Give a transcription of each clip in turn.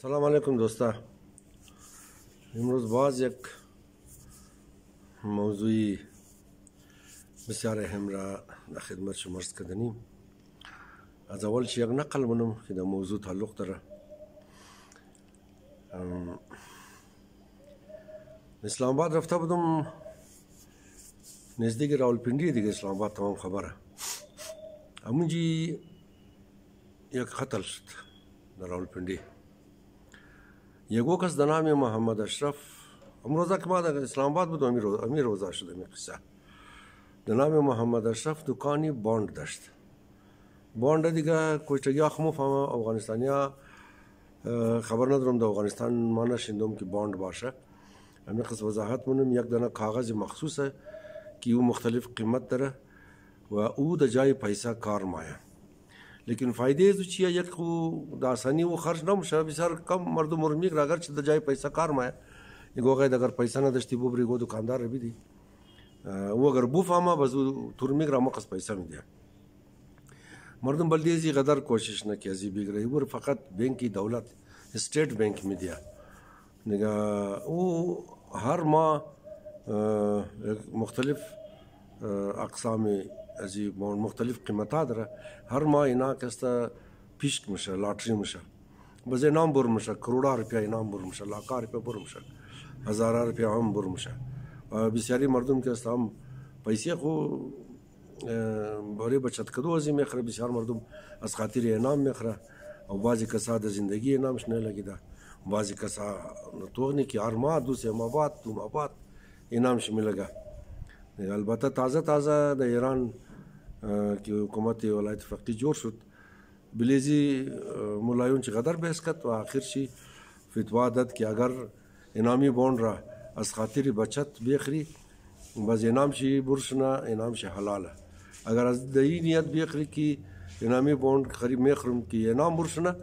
سلام علیکم دوستا. امروز باز یک موضوعی بسیار اهم را در خدمت شما عرض کردنیم. از اول یک نقل منم که در موضوع تعلق داره. اسلام آباد رفته بودم، نزدیک راولپنڈی دیگه اسلام آباد تمام خبره. همونجی یک قتل شد در راولپنڈی. یکو کس در نام محمد اشرف، اون روزا که ما در اسلام آباد بودم امی روزا شد امی قصه. در نام محمد اشرف دکانی باند داشت. باند دیگه کوچگی خمو فهمه افغانستانیا خبر ندارم در افغانستان ما نشیندم که باند باشه. امی قصه وضاحت منم یک دانه کاغذ مخصوصه که او مختلف قیمت داره و او در جای پیسه کار مایه. لیکن فایده از چیه یک داسانی و خرج نمیشه، بسیار کم مردم میگه اگر چه در جای پیسه کار مایه یگو غیر اگر پیسه نداشتی ببری گو دکاندار رو بیدی او اگر بفهمه بزو تور میگه مقص پیسه میده. مردم بلدیزی قدر کوشش نکه ازی بگیره او فقط بانکی دولت استیت بانک میده نگه او هر ماه مختلف اقسام ازی مختلف قیمتا داره. هر ماه اینا کستا پیشک میشه، لاتری میشه، باز انعام بر میشه، کروڑا روپیا انعام بر میشه، لاکا روپیا بر میشه، هزارا روپیا هم بر میشه. و بسیاری مردم که است هم پیسه خو برای بچت کدو ازی میخره. بسیار مردم از خاطر انعام میخره و بعضی کسا در زندگی انعامش نه لگیده، بعضی کسا توغنی که هر ماه دو سه ماه بعد دو ماه بعد انعامش میلگه. البته تازه در ایران که حکومت ولایت فقیه جوړ شد بلیزی ملایون چه قدر بحث کرد و آخر چی فتوا داد که اگر انعامی بوند را از خاطر بچت بخری باز انعام شی برشنه انعام شی حلاله. اگر از دایی نیت بخری که انعامی بوند خرید میخرم که انعام برشنه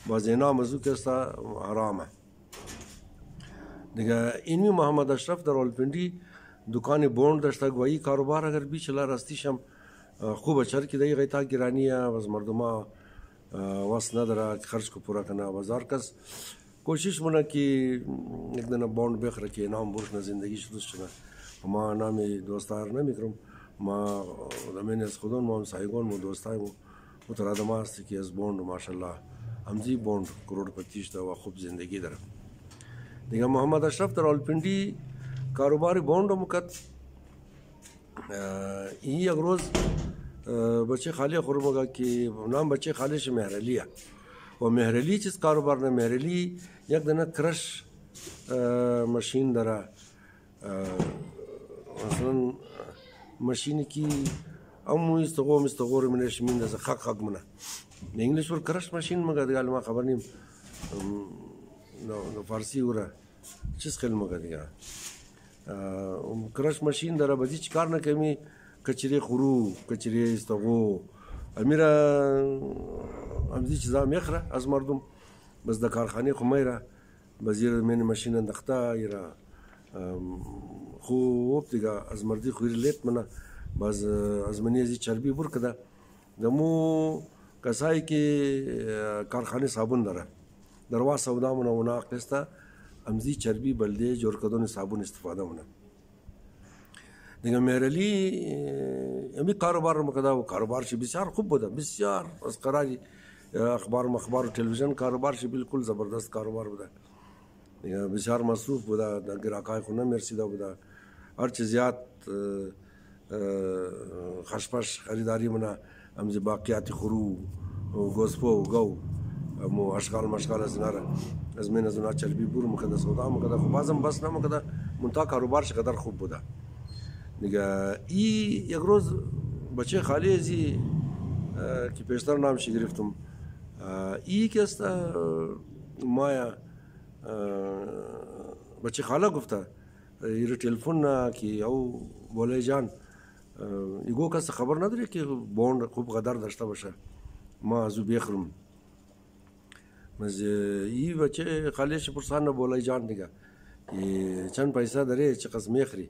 باز انعام ازو کستا حرامه دیگه. اینمی محمد اشرف در راولپنڈی دکان بوند داشته گویی کاروبار اگر بیچلا راستیشم خوبه چر که دیگه تا گرانیه و مردم واسه نداره که خرج کو پورا کنه. بازار کس کوشش مونه که یک دونه بوند بخره که انعام برشنه زندگیش دوست شده. ما نامی دوستار نمیکنم، ما دمین از خودون ما سایگون مو دوستای مو مترادم هستی که از بوند ماشاءالله همزی بوند کروڑ پتیش ده و خوب زندگی داره دیگه. محمد اشرف در راولپنڈی کاروبار بوند مکد. این یک روز بچه خالی خورمگا که نام بچه خالیش مهرلیه و مهرلی چیز کاروبار نه. مهرلی یک دنه کرش ماشین داره، مثلا ماشینی که امو استغو رو منش میندازه خاک منه انگلیش ور کرش ماشین مگه دیگه ما خبر نیم فارسی ورا چیز خیلی مگه دیگه کرش ماشین داره. بازی چیکار نکمی کچری خورو کچری استغو امیرا همزی چیزا میخره از مردم بس در کارخانه خمیره بازی من ماشین انداخته یرا خوب دیگه از مردی خویر لیت منه باز از منی ازی چربی بر کده دمو کسایی که کارخانه صابون داره دروا سودا منه اونا قسطه امزی چربی بلده جور کدون صابون استفاده منه دیگه. مهرلی امی کاروبار مکده و کاروبارش بسیار خوب بوده، بسیار از قراری اخبار و تلویزیون کاروبارش بالکل زبردست کاروبار بوده دیگه. بسیار مصروف بوده، در گراکای خونه مرسیده بوده. هرچی زیاد خشپش خریداری منه امزی باقیاتی خورو و گوسپو و گو مو اشغال مشغال از ناره از من از اونا چربی بور مکده سودا مکده خب بازم بس نمکده منتها کاروبارش قدر خوب بوده دیگه. یک روز بچه خالی ازی که پیشتر نامش گرفتم که است مایا بچه خاله گفته یه تلفن که او بولای جان یگو کس خبر نداره که بوند خوب قدر داشته باشه ما ازو بخرم. بچه خالیش پرسان بولای جان دیگه چند پیسه داره چه قسم میخری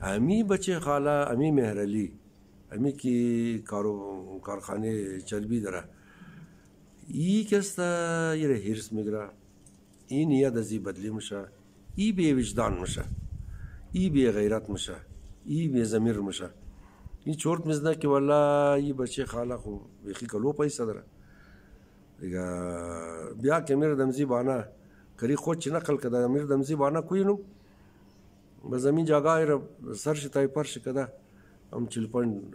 امی بچه خاله امی مهرلی امی کی کارخانه چربی داره ای کستا یه هرس میگره ای نیت ازی بدلی میشه ای بی وجدان میشه ای بی غیرت میشه ای بی ضمیر میشه این چورت میزنه که والله ای بچه خاله خو بیخی کلو پیسه داره دیگه بیا که امیر دمزی بانه کری خود چی نقل کده امیر دمزی بانه کوی نو به زمین جاگاه را سرش تای پرش کده هم 40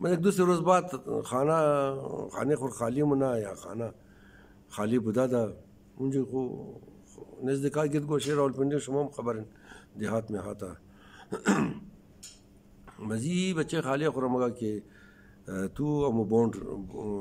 من یک دو سه روز بعد خانه خور خالی مونه یا خانه خالی بوده ده اونجا خو نزدیکای گید گوشه راولپنڈی شما هم خبرین دیهات میں هاتا مزی بچه خالی خورم مگه که تو امو بوند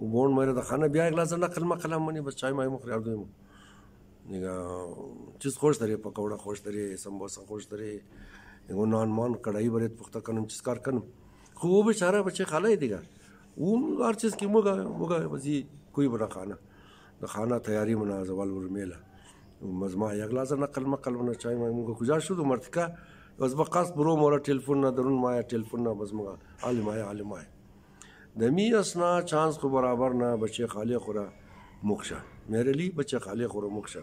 و بوند میره ده خانه بیا یک لازم نقل مقلم منی بس چای مای مخری اردویم نگه چیز خوش داره پکوڑا خوش داره سمبوسا خوش داره نگه نان مان کڑائی برید پخته کنم چیز کار کنم خوب بیچاره بچه خاله دیگه اون هر چیز کی موگا بزی کوئی بنا خانه تیاری منا زوال ور میله مزما یک لازم نقل مقل منا چای مای موگا کجا شد مرتکا از بقاس برو مورا تلفون نه درون مایا تلفون نه بس موگا عالم دمی اسنا چانس کو برابر نه بچه خالی خورا مخشه میرے لی بچه خالی خورا مخشه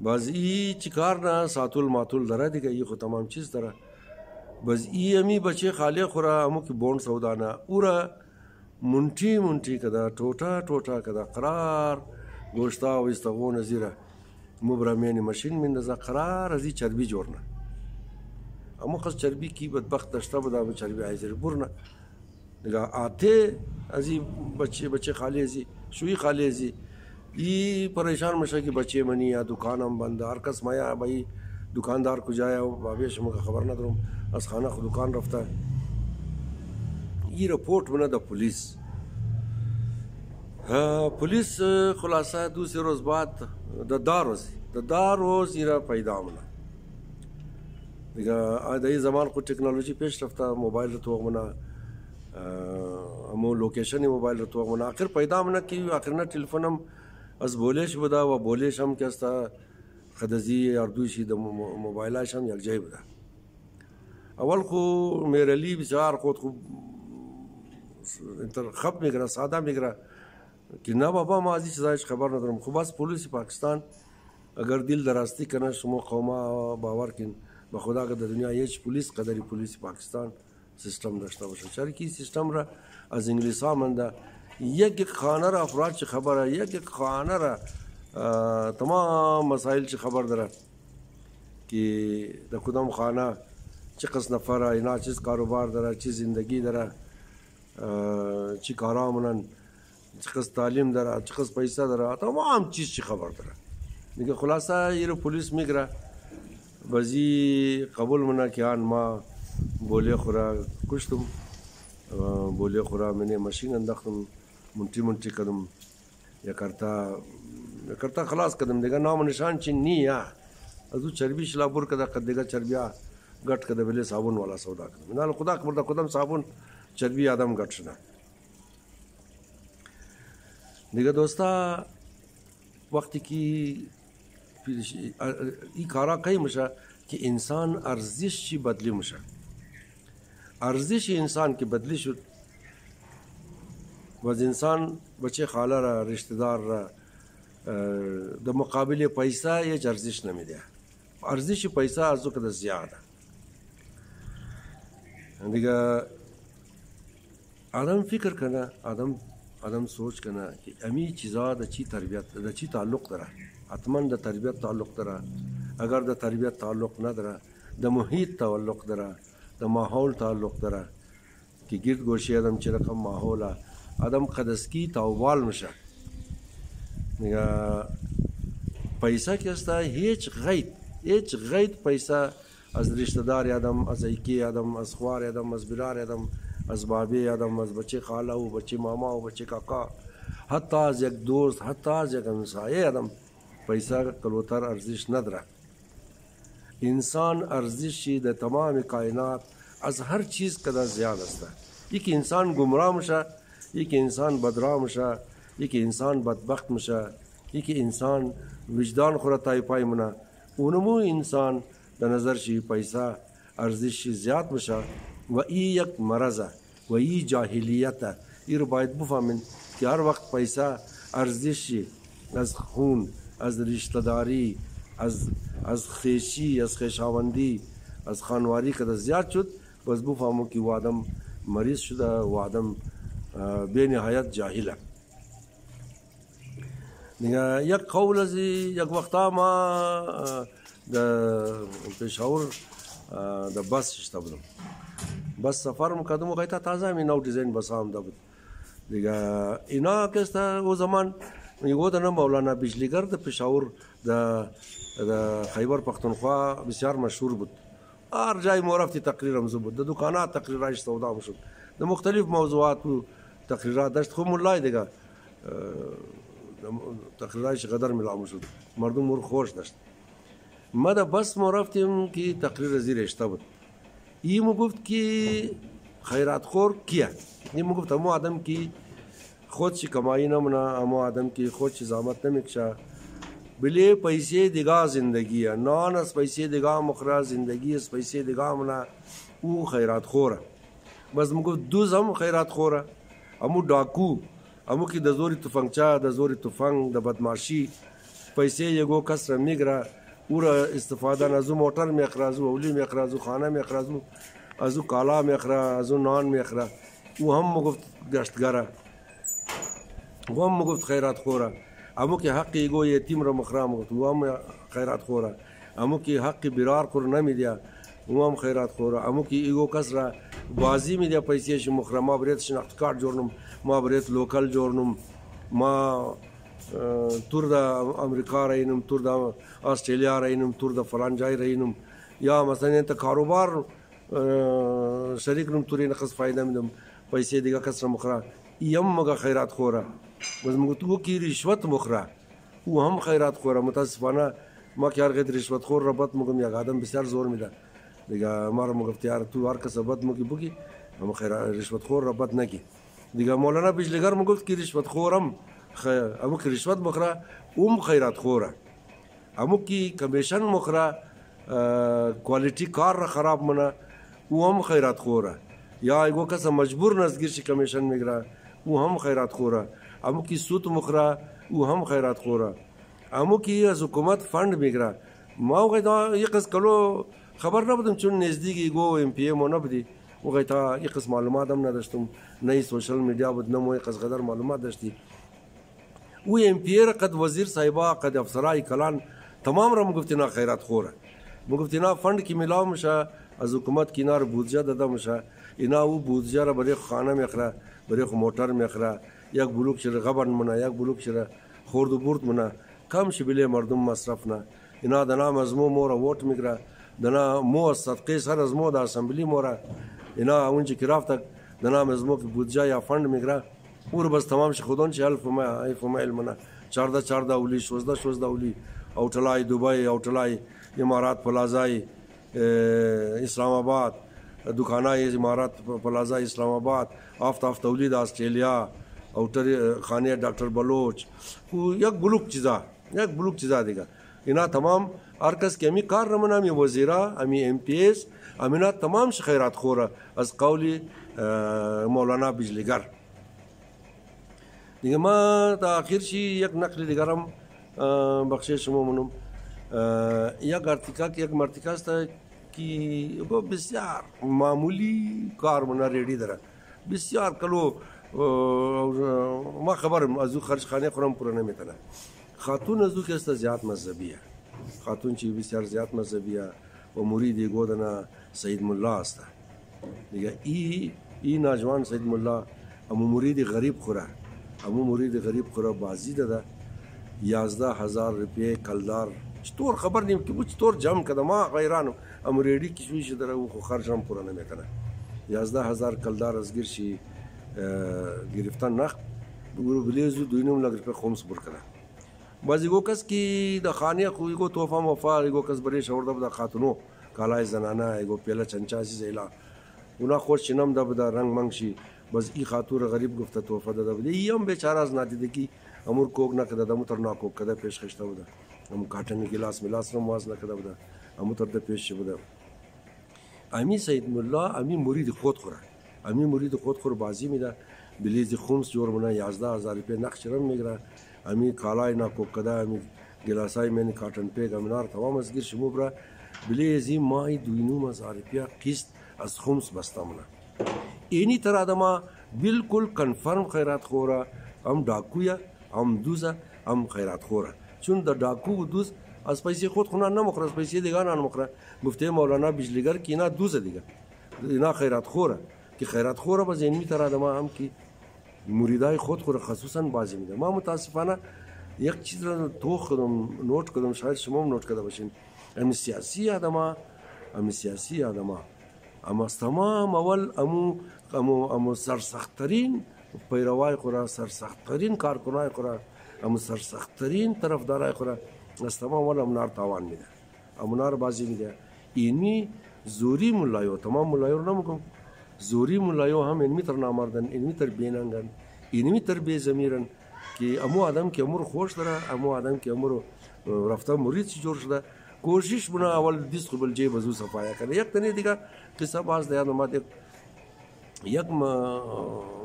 باز ای چیکار نه ساتول ماتول داره دیگه ای خو تمام چیز داره باز ای امی بچه خالی خورا امو کی بوند سودانه اورا منٹی کدا ٹوٹا کدا قرار گوشتا و استغون زیره مبرمین ماشین من نزا قرار ازی چربی جورنه اما خس چربی کی بدبخت داشته بوده به چربی عیزر برنه نگاه آته ازی بچه خالی ازی شوی خالی ازی ای پریشان مشه که بچه منی یا دکانم بند هر کس مایا بایی دکاندار کجایا و بابیش مگه خبر ندارم از خانه خود دکان رفته ای رپورت منه دا پولیس خلاصه دوسری روز بعد دا روز ایرا پیدا منه دیگه در این زمان خود تکنولوژی پیش رفته موبایل رو توق منه امو لوکیشن موبایل رو توق منه آخر پیدا منه که آخر نه تلفونم از بولیش بوده و بولیش هم که استا خدزی اردوشی دا موبایلاش هم یک جای بوده اول خو میره لی بسیار خود خوب خب میگره ساده میگره که نه بابا ما ازی چیزایش خبر ندارم خب بس پولیس پاکستان اگر دل درستی کنه شما قوما باور کن به خدا که در دنیا هیچ پولیس قدری پولیس پاکستان سیستم داشته باشه چرا که سیستم را از انگلیس ها منده یک خانه را افراد چه خبره یک خانه را تمام مسائل چه خبر داره که در کدام خانه چه قسم نفره اینا چیز کاروبار داره چی زندگی داره چی کارا منن چه قسم تعلیم داره چه قسم پیسه داره تمام چیز چی خبر داره میگه خلاصه یه پولیس میگره بازی قبول منا که آن ما بولی خورا کشتم بولی خورا منی ماشین انداختم منتی کدم یکرتا خلاص کدم دیگه نام نشان چی نیا ازو چربی شلابور کده قد دیگه چربیا گٹ کده بلی صابون والا سودا کدم نال خدا خبر دا کدم صابون چربی آدم گٹ شنا دیگه دوستا وقتی که این کارا کی میشه که انسان ارزش چی بدلی میشه ارزش انسان که بدلی شد و انسان بچه خاله را رشته دار را در مقابل پیسه هیچ ارزش نمیده ارزش پیسه از او کده زیاده دیگه آدم فکر کنه آدم سوچ کنه که امی چیزا د چی تربیت د چی تعلق داره حتما د تربیت تعلق داره اگر د تربیت تعلق نداره د محیط تعلق داره د ماحول تعلق داره که گرد گوشی آدم چه رقم ماحوله آدم قدسکی توبال میشه نگه پیسه که است هیچ غید پیسه از رشته دار آدم از ایکی آدم از خوار آدم از برار آدم از بابی آدم از بچه خاله و بچه ماما و بچه کاکا حتی از یک دوست حتی از یک همسایه آدم پیسه کلوتر ارزش نداره انسان ارزشی در تمام کائنات از هر چیز قدر زیاد است یکی انسان گمراه میشه یکی انسان بدراه میشه یکی انسان بدبخت میشه یکی انسان وجدان خورا تای پای منا اونمو انسان در نظر شی پیسا ارزش زیاد بشه و این یک مرضه و این جاهلیته. این رو باید بفهمین که هر وقت پیسا ارزش از خون، از رشته داری، از خیشی، از خیشاوندی، از خانواری که زیاد شد، بس بفهمو که و آدم مریض شده و آدم به نهایت جاهله. یک قول از یک وقتا ما در پشاور در بس شده بودم، بس سفر مکردم و غیتا تازه همین نو دیزاین بس هم ده بود دیگه. اینا کسته او زمان یکو دنه مولانا بیجلیگر در پشاور در خیبر پختونخوا بسیار مشهور بود. هر جای مورفتی تقریر همزو بود، در دکانات تقریرایش سودا شد، در مختلف موضوعات تقریرات داشت. خوب ملای دیگه تقریرایش قدر ملامو شد، مردم مور خوش داشت. ما در بس ما رفتیم که تقریر زیر اشته بود. این مو گفت که خیرات خور کیه؟ این مو گفت همو آدم که خودش کمایی نمونه، همو آدم که خودش زحمت نمیکشه، بله پیسه دیگه زندگیه، نان از پیسه دیگه مخره، زندگی از پیسه دیگه مونه، او خیرات خوره. بس مو گفت دوز هم خیرات خوره، همو ډاکو، همو که د زوری تفنگچه، د زوری تفنگ، د بدماشی پیسه یگو کس را میگره، او را استفاده ازو موتر میخره، ازو اولی میخره، ازو خانه میخره، ازو کالا میخره، ازو نان میخره. او هم مگفت گشتگره، او هم مگفت خیرات خوره. همو که حق ایگو یتیم را مخره مگفت او هم خیرات خوره. همو که حق برار خور نمیدیا او هم خیرات خوره. همو که ایگو کس را بازی میدیا پیسه ش مخره، ما برید شناخت کارت جورنم، ما برید لوکل جورنم، ما تور د امریکا رینم، تور د استرالیا رینم، تور د فلان جای رینم، یا مثلا انت کاروبار شریک نم تورین خص فایده میدم پیسه دیگه کس را مخره، یم مگه خیرات خوره. بس مگه تو کی رشوت مخره او هم خیرات خوره. متاسفانه ما که هر قدر رشوت خور ربط مگم یک آدم بسیار زور میده دیگه، ما رو مگفت یار تو هر کس ربط مگی بگی، هم رشوت خور ربط نکی دیگه. مولانا بیجلیگر مگفت که رشوت خورم امو که رشوت مخره اوم خیرات خوره. امو که کمیشن مخره کوالیتی کار را خراب منه او هم خیرات خوره. یا ایگو کس مجبور نزدگیر شی کمیشن میگره او هم خیرات خوره. امو که سود مخره او هم خیرات خوره. امو که از حکومت فند میگره. ما وقتا یک قصد کلو خبر نبودم چون نزدیک ایگو ام پی مو نبودی، وقتا یک قصد معلومات هم نداشتم، نه سوشل میدیا بود، نه مو یک قصد قدر معلومات داشتی. او ام پی را قد وزیر صاحبا قد افسرای کلان تمام را مگفتینا خیرات خوره. مگفتینا فند کی ملاو میشه از حکومت کنار بودجه داده میشه، اینا او بودجه را برای خانه میخره، برای موتر میخره، یک بلوک شده غبن منه، یک بلوک شده خورد و برد منه، کم شی بله مردم مصرف نه. اینا دنا از مو مورا ووت میگره، دنا مو از صدقه سر از مو د اسمبلی مورا، اینا اونجا که رفت دنا از مو که بودجه یا فند میگره اور بس تمام شي خودون چې الف مایل منه 14 اولی 16 اولی اوټلای دبی اوټلای امارات پلازای اسلام آباد دکانای امارات پلازای اسلام آباد آفتاب تولید استرالیا اوټر خانه ډاکټر بلوچ یک بلوک چیزا دیگه. اینا تمام هر کس که امی کار رمنا امی وزیرا امی ام پی ایس امینا تمام ش خیرات خوره از قولی مولانا بیجلیگر دیگه. ما تا آخر شی یک نقل دیگرم بخشش شما منم، یک مرتیکا است که بسیار معمولی کار منا ریڈی داره، بسیار کلو ما خبرم ازو خرج خانه خورم پورا نمیتونه. خاتون ازو که است زیاد مذهبیه، خاتون چی بسیار زیاد مذهبیه و مرید گودنا سید ملا است دیگه. ای ناجوان سید ملا امو مرید غریب خوره بازی داده 11,000 روپیه کلدار چطور خبر نیم که بود چطور جمع کده. ما غیرانم امو ریڈی کشویش داره او خرجم پورا نمیکنه. 11,000 کلدار از گرشی گرفتن نخ بلیزو دوینم لگر پر خمس برکنه. بعضی گو کس کی د خانه خو یو توفه مفار یو کس بری شور د خاتونو کالای زنانه یو پیله چنچاسی زیلا اونا خوش چنم د رنگ منگ شي. بس ای خاطور غریب گفته توفه داده بده، یم بیچاره از نادیدگی امور کوک نه کده دمو تر نا کوک کده پیش خشته بوده ام کاټن ګلاس ملاس رو مواز نه کده بوده امو تر د پیش بوده امی سید مولا امی مرید خود خوره امی مرید خود خور بازی میده بلیز خمس جور مونه 11000 روپیه نقش رم میگیره امی کالای نا کوک کده امی گلاسای من کاټن پیگ امنار تمام از گیر شمو برا بلیزی مای 2.5 روپیه قسط از خمس بستمونه اینی تر آدما بالکل کنفرم خیرات خوره هم ډاکویه هم دوزه هم خیرات خوره چون د ډاکو و دوز از پیسې خود خونه نمخوره از پیسې دیگه نمخوره گفته مولانا بجلیگر که اینا دوزه دیگه اینا خیرات خوره که خیرات خوره باز اینمی تر آدما هم که مریدای خود خوره خصوصا بازی میده ما متاسفانه یک چیز را توخ کردم نوٹ کردم شاید شما هم نوٹ کرده باشین امی سیاسی آدما اما از تمام اول امو سرسختترین پیروای خوره سرسختترین کارکنای خوره امو سرسختترین طرفدارای خوره از تمام اول امنار تاوان میده امنار بازی میده اینی زوری ملایو تمام ملایو رو نمگم زوری ملایو هم اینمی تر نامردن اینمی تر بیننگن اینمی تر بیزمیرن که امو آدم که امور خوش داره امو آدم که امور رفته مرید چی جور شده کوشش بنا اول دیست قبل جیب ازو صفایا کنه یک تنی دیگه قصه باز دیاد اومد یک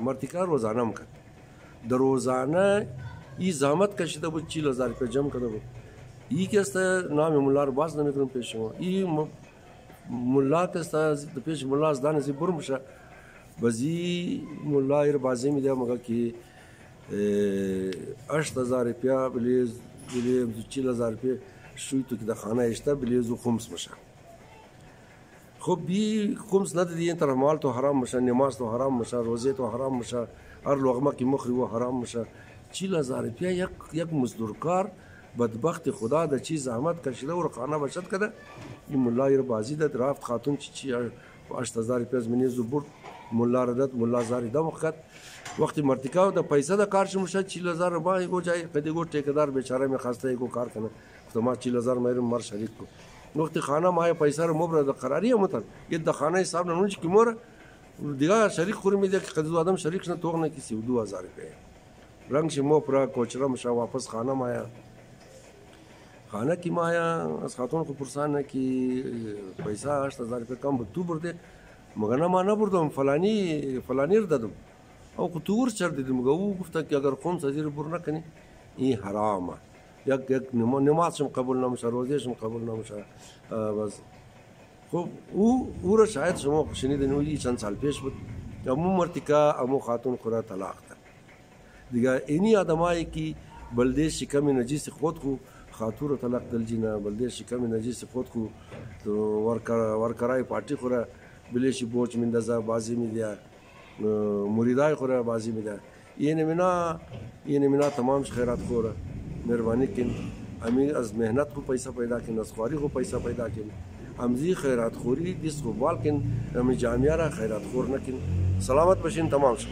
مرتکا روزانه هم کرد در روزانه ای زحمت کشیده بود 40,000 روپیه جمع کرده بود ای که است نام ملا رو باز نمیکنم پیش شما ای ملا که است پیش ملا از دانه زی برم شه بزی ملا ایر بازی میده مگه که 8,000 روپیه بلیز 40,000 روپیه شوی تو که در خانه اشته بلیزو خمس میشه خب بی خمس ندادی این طرف مال تو حرام میشه نماز تو حرام میشه روزه تو حرام میشه هر لقمه که مخری و حرام میشه 40,000 روپیه یک مزدورکار بدبخت خدا د چی زحمت کشیده و خانه بچت کده این ملا ایر بازی داد رفت خاتون چی 8,000 روپیه از منی زبور ملا ردت ملا زاری دم وقت وقتی مرتکا د پیسه د کار شمشه 40,000 روپیه گو جای کدی گو ټیکدار بیچاره می خواسته گو کار کنه تو ما 40,000 مېرم مر شریک کو وقتی خانه ما پیسه رو مبر د قراری متن یه د خانه حساب نه نونج کی مور دیگه شریک خور می ده که آدم شریک نه توغ نه کسی 2,000 روپیه رنگ شمو پر کوچرا مشا واپس خانه مایا خانه کی مایا از خاتون کو پرسان نه کی پیسه 8,000 روپیه کم تو برده مگر نه ما نه بردم فلانی رو دادم او کو تور چر دیدم گو گفت که اگر قوم سازی رو بر نکنی این حرامه یک نمازشم قبول نمیشه روزهشم قبول نمیشه بس خب او را شاید شما شنیدین او چند سال پیش بود امو مرتکا امو خاتون خورا طلاق ده دیگه اینی آدمایی که بلده شکم نجیس خود کو خاتون رو طلاق دلجینا بلده شکم نجیس خود کو ورکرای پارتی خورا بلیشی بوچ مندازه بازی میدیا مریدای خورا بازی میده این مینا تمام خیرات خورا مهربانی کن امی از مهنت کو پیسہ پیدا کن از خواری کو پیسہ پیدا کن امزی خیرات خوری دیس کو بال کن امی جامعه را خیرات خور نکن سلامت بشین تمام شد